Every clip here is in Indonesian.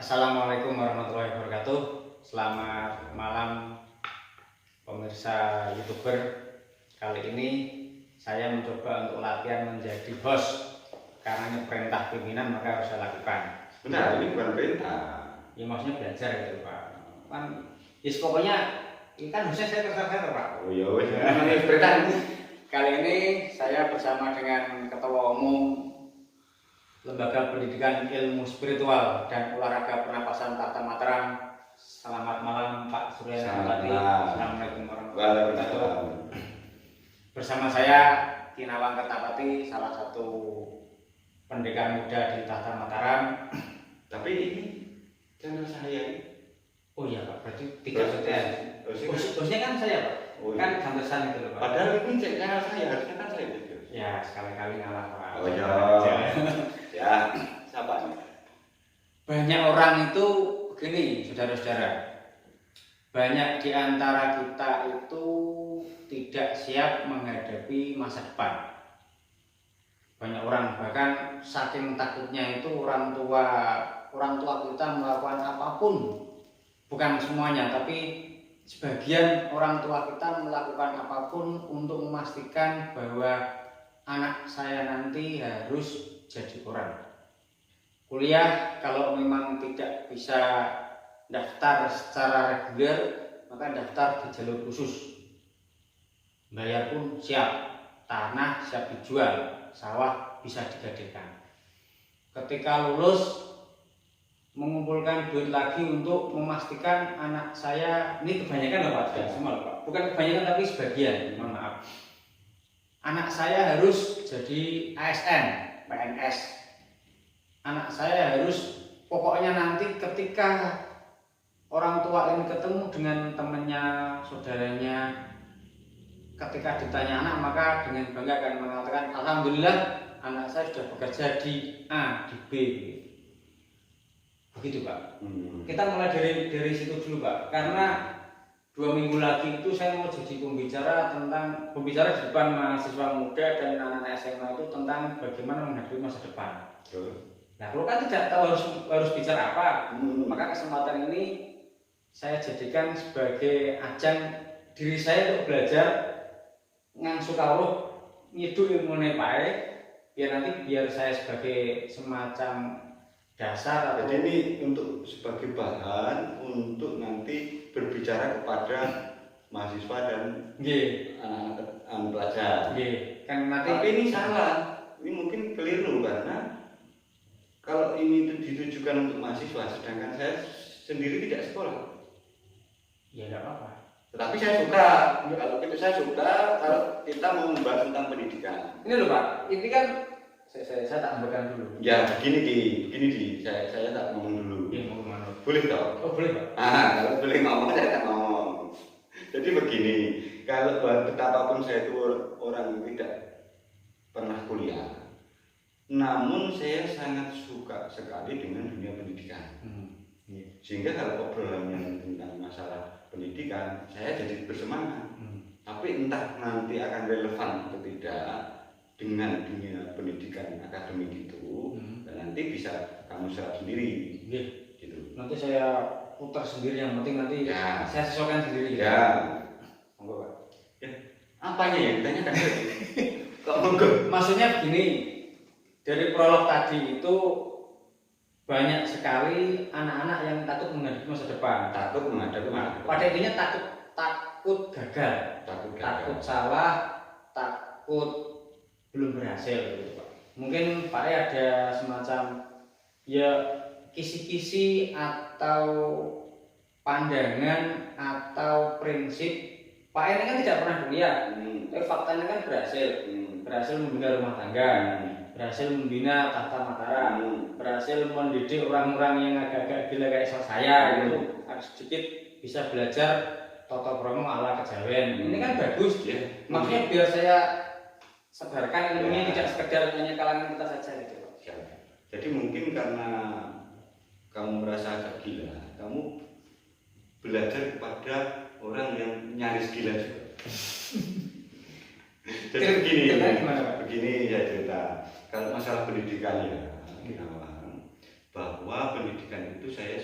Assalamualaikum warahmatullahi wabarakatuh. Selamat malam pemirsa YouTuber. Kali ini saya mencoba untuk latihan menjadi host. Karena ini perintah pimpinan maka harus saya lakukan. Benar, ini bukan perintah. Ya maksudnya belajar gitu Pak. Kan pokoknya ini kan harusnya saya terserah Pak. Oh iya, ini perintah. Kali ini saya bersama dengan Ketua Umum Lembaga Pendidikan Ilmu Spiritual dan Olahraga Pernapasan Tahta Mataram. Selamat malam Pak Surya Nabati. Assalamualaikum warahmatullahi wabarakatuh. Bersama saya Kinawang Kertapati, salah satu pendekar muda di Tahta Mataram. Tapi ini channel saya. Oh iya Pak, berarti tiga setia. Bosnya kan saya Pak. Oh, iya. Kan gantesan itu loh Pak. Padahal ini channel saya, harusnya kan saya. Ya sekali-kali ngalah Pak. Oh iya. Ya, siapa nih? Banyak orang itu begini, saudara-saudara. Banyak di antara kita itu tidak siap menghadapi masa depan. Banyak orang bahkan saking takutnya itu orang tua kita melakukan apapun. Bukan semuanya, tapi sebagian orang tua kita melakukan apapun untuk memastikan bahwa anak saya nanti harus jadi orang. Kuliah kalau memang tidak bisa daftar secara reguler, maka daftar di jalur khusus. Bayar pun siap, tanah siap dijual, sawah bisa digadekan. Ketika lulus, mengumpulkan duit lagi untuk memastikan anak saya, ini kebanyakan loh Pak, tidak semua loh Pak. Bukan kebanyakan tapi sebagian, mohon maaf. Anak saya harus jadi ASN, PNS. Anak saya harus, pokoknya nanti ketika orang tua ini ketemu dengan temannya, saudaranya, ketika ditanya anak, maka dengan bangga akan mengatakan, alhamdulillah anak saya sudah bekerja di A, di B. Begitu Pak. Kita mulai dari situ dulu Pak, karena 2 minggu lagi itu saya mau jadi pembicara di depan mahasiswa muda dan anak-anak SMA itu tentang bagaimana menghadapi masa depan. Nah, kalau kan tidak tahu harus bicara apa, maka kesempatan ini saya jadikan sebagai ajang diri saya untuk belajar ngangsu kawruh nyidu ilmune pae, biar saya sebagai semacam dasar. Jadi ini untuk sebagai bahan untuk nanti berbicara kepada mahasiswa dan anak-anak pelajar. Kan nanti. Tapi ini salah, ini mungkin keliru karena kalau ini itu ditujukan untuk mahasiswa, sedangkan saya sendiri tidak sekolah. Ya tidak apa-apa. Tetapi saya suka, kalau itu saya suka kalau kita mau membahas tentang pendidikan. Ini loh Pak, ini kan saya tak ambilkan dulu. Ya begini di, saya tak ngomong dulu. Iya, mau kemana? Boleh toh? Oh boleh Pak. Kalau boleh ngomong saya tak ngomong. Jadi begini, kalau betapapun saya itu orang yang tidak pernah kuliah, namun saya sangat suka sekali dengan dunia pendidikan. Sehingga kalau obrolannya tentang masalah pendidikan, saya jadi bersemangat. Tapi entah nanti akan relevan atau tidak dengan dunia pendidikan akademik itu, dan nanti bisa kamu serap sendiri. Gitu. Nanti saya putar sendiri, yang penting nanti saya sesuaikan sendiri. Ya. Monggo Pak. Ya. Apanya yang ditanyakan? Kok monggo? Maksudnya begini, dari prolog tadi itu banyak sekali anak-anak yang takut menghadapi masa depan. Takut menghadapi masa depan. Pada intinya takut gagal, takut salah, takut belum berhasil gitu Pak. Mungkin Pak ada semacam ya kisi-kisi atau pandangan atau prinsip. Pak ini kan tidak pernah kuliah, tapi faktanya kan berhasil membina rumah tangga, berhasil membina Tahta Mataram, berhasil mendidik orang-orang yang agak-agak gila kayak saya gitu, harus sedikit bisa belajar toto kromo ala kejawen. Ini kan bagus ya. Maksudnya biar saya sebarkan ilmunya tidak sekedar hanya kalangan kita saja gitu. Jadi mungkin karena kamu merasa agak gila, kamu belajar kepada orang yang nyaris gila juga. Jadi begini ya cerita. Kalau masalah pendidikan ya, bahwa pendidikan itu saya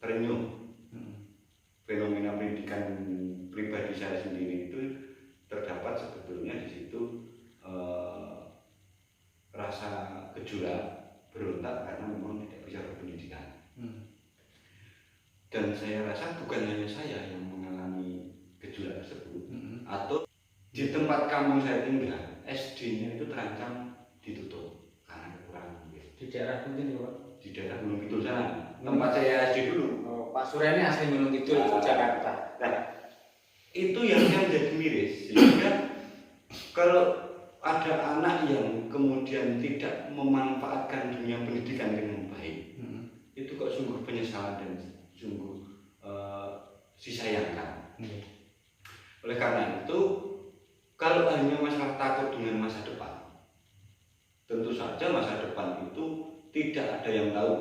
terenyuh. Hmm. Fenomena pendidikan pribadi saya sendiri itu terdapat sebetulnya di situ rasa gejolak berontak karena memang tidak bisa berpendidikan. Dan saya rasa bukan hanya saya yang mengalami gejolak tersebut, atau di tempat kampung saya tinggal SD-nya itu terancam ditutup karena kekurangan biaya. Di daerah Punten ya Pak? Di daerah Gunung Kidul sana, tempat saya SD dulu. Oh, Pak Surya ini asli Gunung Kidul, Jakarta. Nah, itu yang jadi miris, sehingga kalau ada anak yang kemudian tidak memanfaatkan dunia pendidikan dengan baik, itu kok sungguh penyesalan dan sungguh disayangkan. Oleh karena itu, kalau hanya masalah takut dengan masa depan, tentu saja masa depan itu tidak ada yang tahu.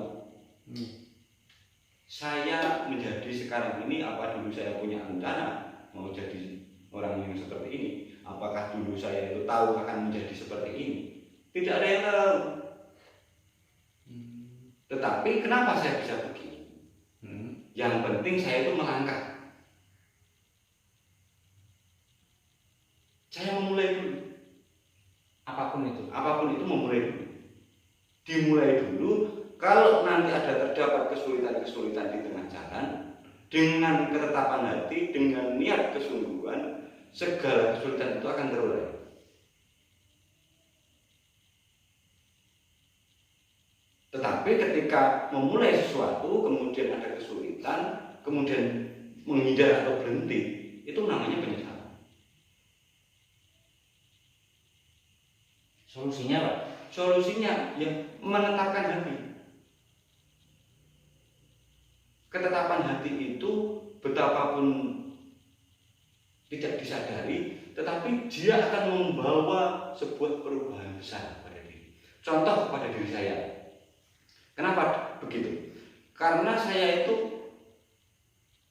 Saya menjadi sekarang ini, apa dulu saya punya rencana mau jadi orang yang seperti ini? Apakah dulu saya itu tahu akan menjadi seperti ini? Tidak ada yang tahu. Tetapi kenapa saya bisa begini? Yang penting saya itu melangkah. Saya memulai dulu. Apapun itu memulai dulu. Dimulai dulu. Kalau nanti ada terdapat kesulitan-kesulitan di tengah jalan, dengan ketetapan hati, dengan niat kesungguhan, segala kesulitan itu akan terurai. Tetapi ketika memulai sesuatu, kemudian ada kesulitan, kemudian menghindar atau berhenti, itu namanya penyesalan. Solusinya Pak? Solusinya ya menetapkan hati. Ketetapan hati itu betapapun tidak disadari, tetapi dia akan membawa sebuah perubahan besar pada diri. Contoh kepada diri saya. Kenapa begitu? Karena saya itu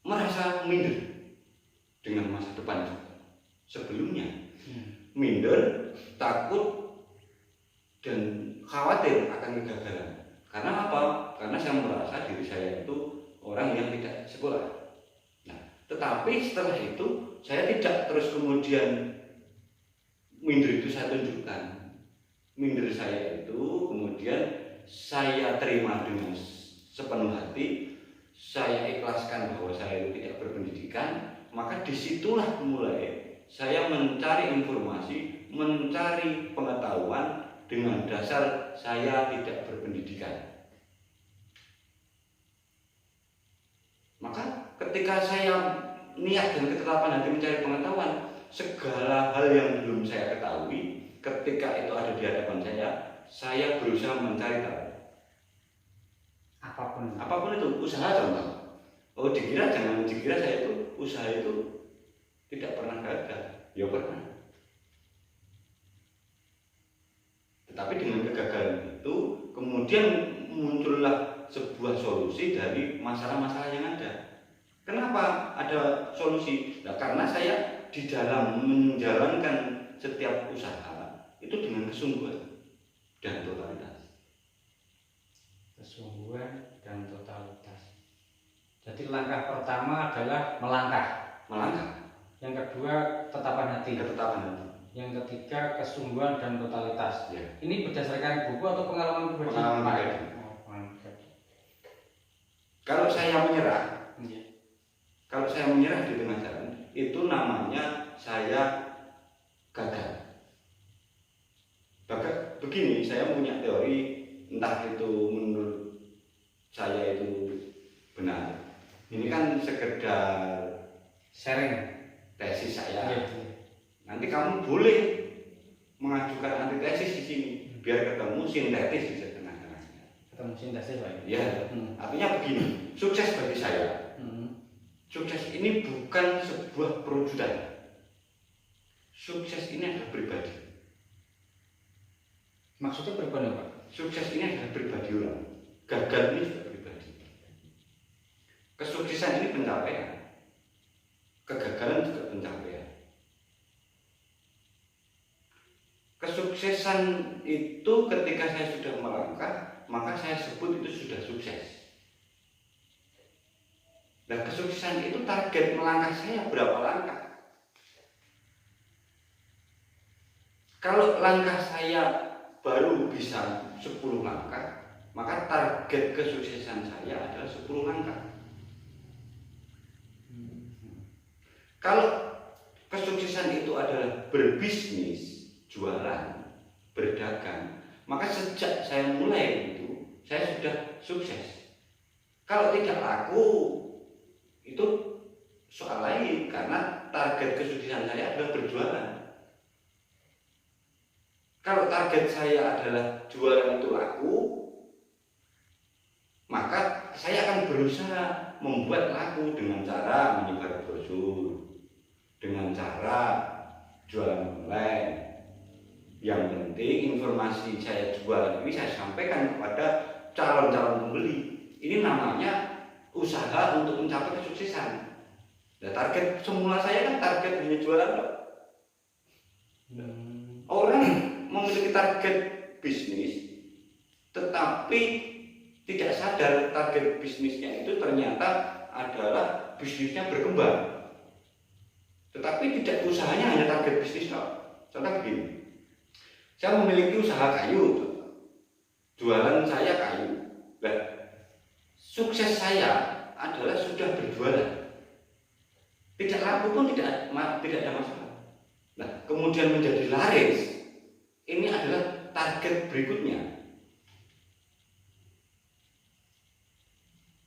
merasa minder dengan masa depan sebelumnya. Minder, takut, dan khawatir akan kegagalan. Karena apa? Karena saya merasa diri saya itu orang yang tidak sekolah. Nah, tetapi setelah itu saya tidak terus kemudian minder itu saya tunjukkan. Minder saya itu kemudian saya terima dengan sepenuh hati. Saya ikhlaskan bahwa saya itu tidak berpendidikan. Maka disitulah mulai saya mencari informasi, mencari pengetahuan dengan dasar saya tidak berpendidikan. Maka ketika saya niat dan ketetapan hati mencari pengetahuan, segala hal yang belum saya ketahui, ketika itu ada di hadapan saya berusaha mencari tahu. Apapun itu, usaha contoh. Jangan dikira saya itu usaha itu tidak pernah gagal. Ya pernah. Tetapi dengan kegagalan itu kemudian muncullah sebuah solusi dari masalah-masalah yang ada. Kenapa ada solusi? Nah, karena saya di dalam menjalankan setiap usaha itu dengan kesungguhan dan totalitas. Kesungguhan dan totalitas. Jadi langkah pertama adalah melangkah. Yang kedua ketetapan hati. Yang ketiga kesungguhan dan totalitas. Ya. Ini berdasarkan buku atau pengalaman pribadi? Pengalaman pribadi. Kalau saya menyerah di tengah jalan, itu namanya saya gagal. Bahkan begini, saya punya teori, entah itu menurut saya itu benar. Ini kan sekedar sharing tesis saya. Ya. Nanti kamu boleh mengajukan antitesis di sini, biar ketemu sintetis di tengah-tengahnya. Ketemu sintesis Pak? Ya, artinya begini, sukses bagi saya. Sukses ini bukan sebuah perwujudan. Sukses ini adalah pribadi. Maksudnya pribadi Pak? Sukses ini adalah pribadi orang. Gagal ini juga pribadi. Kesuksesan ini pencapaian. Kegagalan juga pencapaian. Kesuksesan itu ketika saya sudah melangkah, maka saya sebut itu sudah sukses. Nah, kesuksesan itu target melangkah saya berapa langkah. Kalau langkah saya baru bisa 10 langkah, maka target kesuksesan saya adalah 10 langkah. Kalau kesuksesan itu adalah berbisnis, jualan, berdagang, maka sejak saya mulai itu, saya sudah sukses. Kalau tidak laku, itu soal lain, karena target kesuksesan saya adalah berjualan. Kalau target saya adalah jualan itu laku, maka saya akan berusaha membuat laku dengan cara menyebar brosur, dengan cara jualan online. Yang penting informasi saya jualan ini saya sampaikan kepada calon-calon pembeli. Ini namanya usaha untuk mencapai kesuksesan. Nah, target semula saya kan target hanya jualan. Orang memiliki target bisnis, tetapi tidak sadar target bisnisnya itu ternyata adalah bisnisnya berkembang. Tetapi tidak, usahanya hanya target bisnis. Contoh begini, saya memiliki usaha kayu, jualan saya kayu. Nah, sukses saya adalah sudah berjualan, tidak laku pun tidak ada masalah. Nah, kemudian menjadi laris, ini adalah target berikutnya.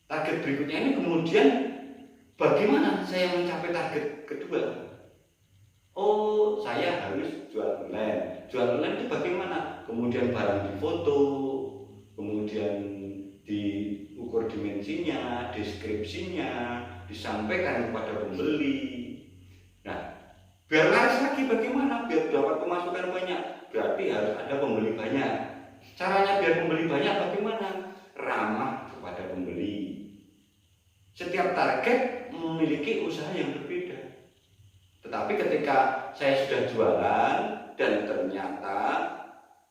Target berikutnya ini kemudian bagaimana saya mencapai target kedua? Oh, saya harus jual online. Jual online itu bagaimana? Kemudian barang difoto, kemudian diukur dimensinya, deskripsinya, disampaikan kepada pembeli. Nah, biar laris lagi bagaimana? Biar dapat pemasukan banyak, berarti harus ada pembeli banyak. Caranya biar pembeli banyak bagaimana? Ramah kepada pembeli. Setiap target memiliki usaha yang berbeda. Tetapi ketika saya sudah jualan dan ternyata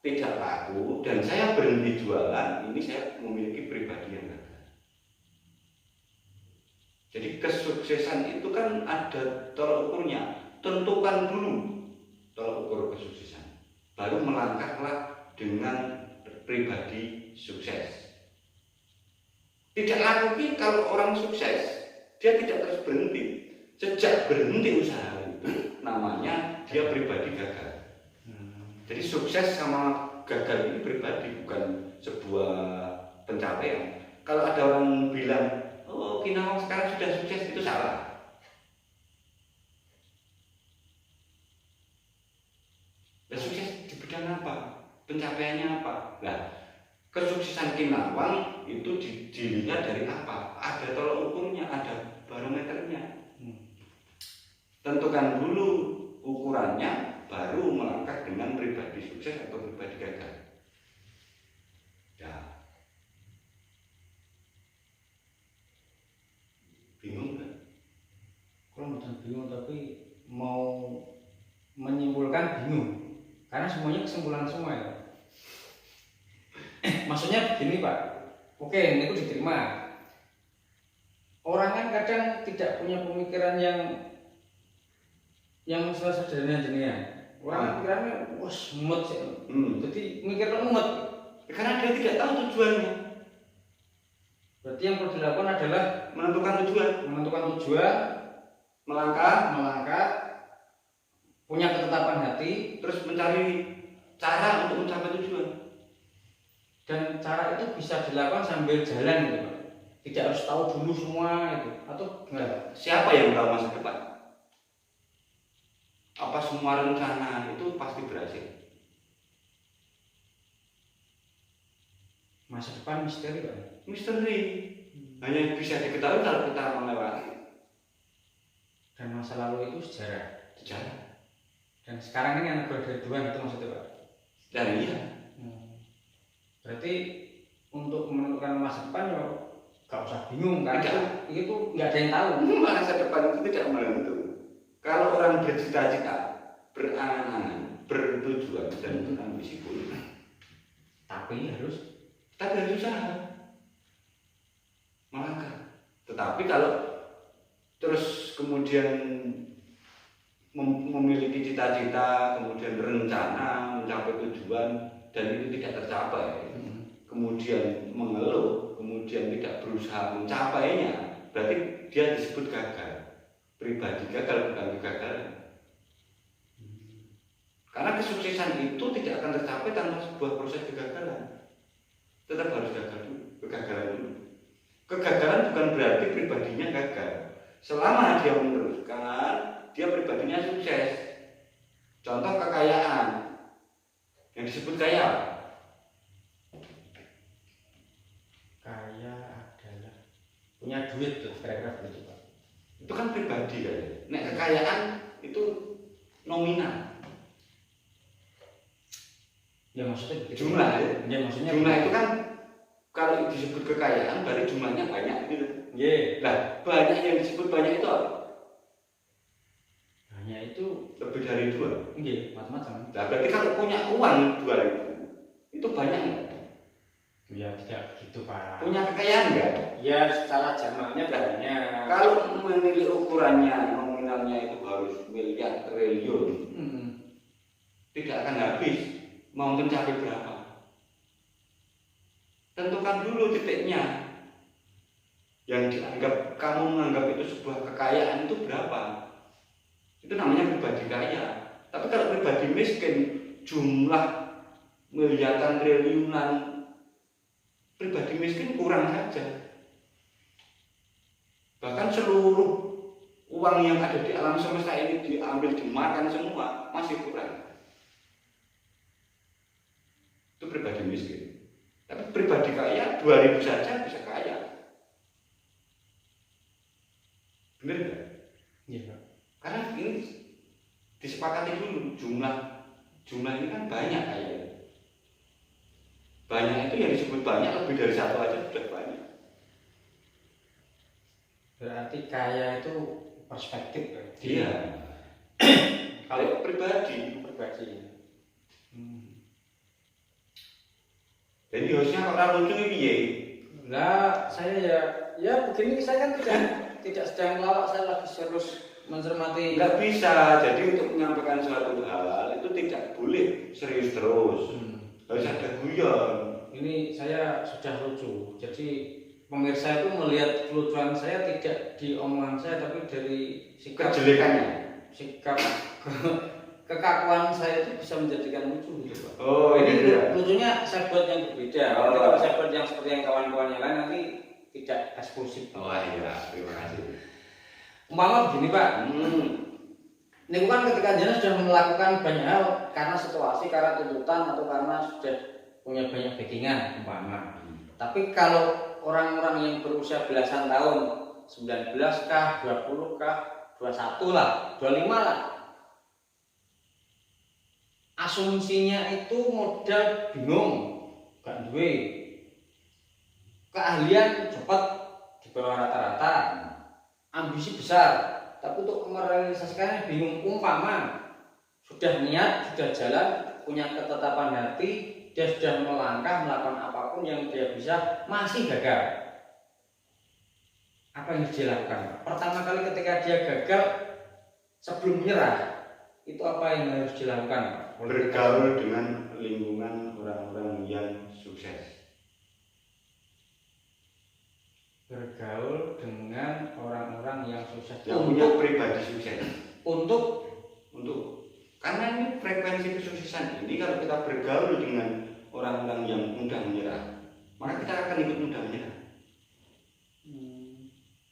tidak laku dan saya berhenti jualan, ini saya memiliki pribadi yang gagal. Jadi kesuksesan itu kan ada tolak ukurnya. Tentukan dulu tolak ukur kesuksesan, baru melangkahlah dengan pribadi sukses. Tidak laku kalau orang sukses, dia tidak terus berhenti. Sejak berhenti usaha itu namanya dia pribadi gagal. Jadi sukses sama gagal ini pribadi, bukan sebuah pencapaian. Kalau ada orang bilang, oh Kinawang sekarang sudah sukses, itu salah. Nah, sukses di bidang apa? Pencapaiannya apa? Nah, kesuksesan Kinawang itu dilihat dari apa? Ada tolak ukurnya, ada barometernya. Tentukan dulu ukurannya, baru melangkah dengan pribadi sukses atau pribadi gagal. Ya, bingung kan? Kalau bukan bingung, tapi mau menyimpulkan bingung, karena semuanya kesimpulan semua ya. Maksudnya begini Pak, oke ini itu diterima. Orang kan kadang tidak punya pemikiran yang sederhana jenengan. Orang pikirannya wah semut sih. Jadi mikirnya umat karena dia tidak tahu tujuannya. Berarti yang perlu dilakukan adalah menentukan tujuan, melangkah, punya ketetapan hati, terus mencari cara untuk mencapai tujuan. Dan cara itu bisa dilakukan sambil jalan gitu Pak. Tidak harus tahu dulu semua itu, atau gimana? Siapa yang tahu masa depan? Apa semua rencana itu pasti berhasil? Masa depan misteri Pak. Misteri. Hanya bisa diketahui kalau kita melewati. Dan masa lalu itu sejarah. Sejarah. Dan sekarang ini anak dari Tuhan itu maksudnya Pak. Dan iya. Berarti untuk menentukan masa depan ya gak usah bingung karena itu nggak ada yang tahu. Masa depan itu tidak menentu. Kalau orang bercita-cita, berangan-angan, bertujuan dan berambisi pun, tapi harus usaha melangkah. Tetapi kalau terus kemudian memiliki cita-cita, kemudian rencana mencapai tujuan dan itu tidak tercapai, kemudian mengeluh, kemudian tidak berusaha mencapainya, berarti dia disebut gagal. Pribadi gagal, bukan kegagalan. Karena kesuksesan itu tidak akan tercapai tanpa sebuah proses kegagalan. Tetap harus gagal dulu, kegagalan dulu. Kegagalan bukan berarti pribadinya gagal. Selama dia meneruskan, dia pribadinya sukses. Contoh kekayaan yang disebut kaya. Kaya adalah punya duit tuh, kira-kira begitu Pak. Itu kan pribadi kan. Nek kekayaan itu nominal. Ya maksudnya begitu. Jumlah ya maksudnya jumlah itu kan kalau disebut kekayaan berarti jumlahnya banyak gitu. Iya. Nah, banyak yang disebut banyak itu apa? Hanya itu Lebih dari 2. iya, macam-macam. Nah, berarti kalau punya uang 2 itu banyak nggak? Ya tidak begitu Pak. Punya kekayaan nggak? Ya secara jamaknya banyak. Kalau memilih ukurannya nominalnya itu harus miliar triliun, tidak akan habis. Mau mencapai berapa? Tentukan dulu titiknya. Yang dianggap kamu menganggap itu sebuah kekayaan itu berapa? Itu namanya pribadi kaya. Tapi kalau pribadi miskin, jumlah miliaran triliunan, pribadi miskin kurang saja. Bahkan seluruh uang yang ada di alam semesta ini diambil dimakan semua masih kurang. Itu pribadi miskin. Tapi pribadi kaya 2000 saja bisa kaya. Benar nggak? Iya Pak. Karena ini disepakati dulu jumlah ini kan banyak kaya. Banyak itu yang disebut banyak lebih dari 1 aja sudah banyak. Berarti kaya itu perspektif. Iya. Kalau pribadi. Jadi harusnya orang lucu ini ya. Lah saya ya begini, saya kan tidak sedang melawak, saya lagi serius mencermati. Nggak bisa. Jadi untuk menyampaikan suatu hal itu tidak boleh serius terus. Harus ada guyon. Ini saya sudah lucu. Jadi pemirsa itu melihat kelucuan saya tidak di omongan saya, tapi dari sikap Kejelekannya. Sikap kekakuan saya itu bisa menjadikan lucu gitu Pak. Oh ini ya. Lucunya saya buat yang berbeda. Nanti kalau saya buat yang seperti yang kawan-kawan yang lain nanti tidak eksklusif. Oh iya, terima kasih. Umpama begini Pak, ini kan ketika Anda sudah melakukan banyak hal karena situasi, karena tuntutan, atau karena sudah punya banyak backingan umpama. Tapi kalau orang-orang yang berusia belasan tahun, 19 kah, 20 kah, 21 lah, 25 lah, asumsinya itu modal bingung, gak duwe keahlian cepat di bawah rata-rata, ambisi besar, tapi untuk merealisasikannya bingung. Umpama sudah niat, sudah jalan, punya ketetapan hati, dia sudah melangkah melakukan apapun yang dia bisa, masih gagal. Apa yang harus dilakukan? Pertama kali ketika dia gagal, sebelum menyerah, itu apa yang harus dilakukan? Bergaul dengan lingkungan orang-orang yang sukses. Bergaul dengan orang-orang yang sukses, yang punya pribadi sukses. Untuk karena ini frekuensi kesuksesan ini, kalau kita bergaul dengan orang-orang yang mudah menyerah, maka kita akan ikut mudah menyerah.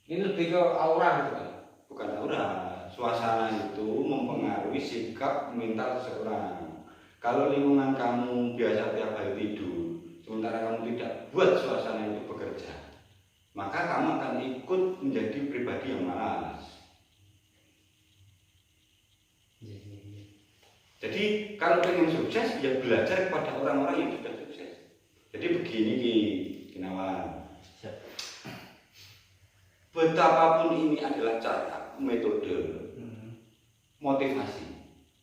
Ini lebih ke aura gitu kan? Bukan aura, suasana itu mempengaruhi sikap mental seseorang. Kalau lingkungan kamu biasa tiap hari tidur, sementara kamu tidak buat suasana itu bekerja, maka kamu akan ikut menjadi pribadi yang malas. Jadi kalau ingin sukses, ya belajar kepada orang-orang yang sudah sukses. Jadi begini Ki Gunawan, betapapun ini adalah cara, metode, motivasi,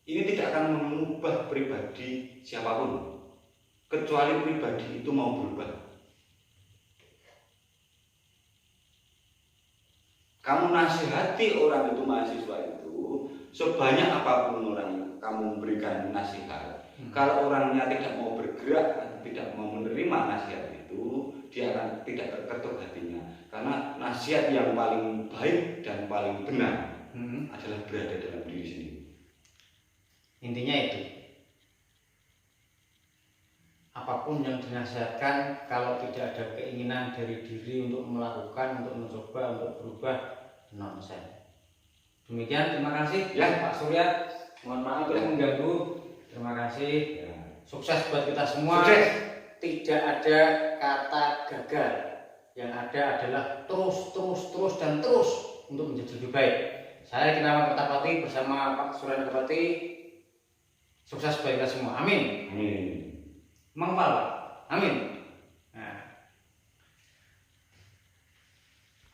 ini tidak akan mengubah pribadi siapapun, kecuali pribadi itu mau berubah. kamu nasihati orang itu, mahasiswa itu, sebanyak apapun orang kamu memberikan nasihat, kalau orangnya tidak mau bergerak, tidak mau menerima nasihat itu, dia akan tidak terketuk hatinya. Karena nasihat yang paling baik dan paling benar adalah berada dalam diri sendiri. Intinya itu, apapun yang dinasihatkan, kalau tidak ada keinginan dari diri untuk melakukan, untuk mencoba, untuk berubah, nonsen. Demikian, terima kasih Ya. Pak Surya. Mohon maaf Ya. mengganggu. Terima kasih. Ya. Sukses buat kita semua. Sukses. Tidak ada kata gagal. Yang ada adalah terus dan terus untuk menjadi lebih baik. Saya Kinama Kertapati bersama Pak Surya Kertapati. Sukses buat kita semua. Amin. Amin. Mengepal, Pak. Amin.